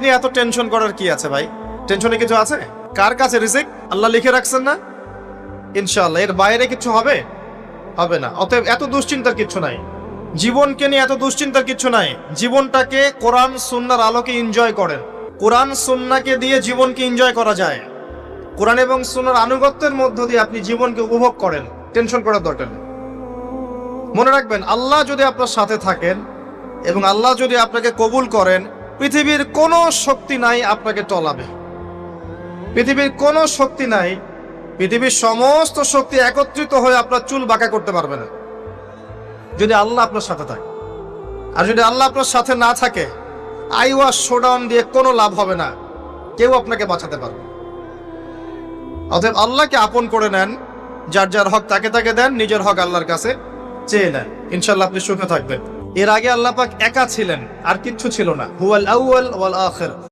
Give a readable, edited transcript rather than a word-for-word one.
নিয়ে এত টেনশন করার কি আছে ভাই? টেনশনে কিছু আছে? কার কাছে রিজিক? আল্লাহ লিখে রাখছেন না? ইনশাআল্লাহ এর বাইরে কিছু হবে? হবে না। অতএব এত দুশ্চিন্তার কিছু নাই। জীবনকে নিয়ে এত দুশ্চিন্তার কিছু নাই। জীবনটাকে কোরআন সুন্নাহর আলোকে এনজয় করেন। কোরআন সুন্নাহকে দিয়ে জীবনকে এনজয় করা যায়। কোরআন এবং সুন্নাহর আনুগত্যের মধ্য দিয়ে আপনি জীবনকে উপভোগ করেন। টেনশন করার দরকার নেই। মনে রাখবেন, আল্লাহ যদি আপনার সাথে থাকেন এবং আল্লাহ যদি আপনাকে কবুল করেন, পৃথিবীর কোনো শক্তি নাই আপনাকে টলাবে। পৃথিবীর কোনো শক্তি নাই, পৃথিবীর সমস্ত শক্তি একত্রিত হয়ে আপনার চুল বাঁকা করতে পারবে না, যদি আল্লাহ আপনার সাথে থাকে। আর যদি আল্লাহ আপনার সাথে না থাকে, আইওয়াস শোডাউন দিয়ে কোনো লাভ হবে না, কেউ আপনাকে বাঁচাতে পারবে। অতএব আল্লাহকে আপন করে নেন, যার যার হক তাকে তাকে দেন, নিজের হক আল্লাহর কাছে চেয়ে নেন, ইনশাআল্লাহ আপনি সুখে থাকবেন। এর আগে আল্লাহ পাক একা ছিলেন, আর কিচ্ছু ছিল না। হুয়াল আউয়াল ওয়াল আখির।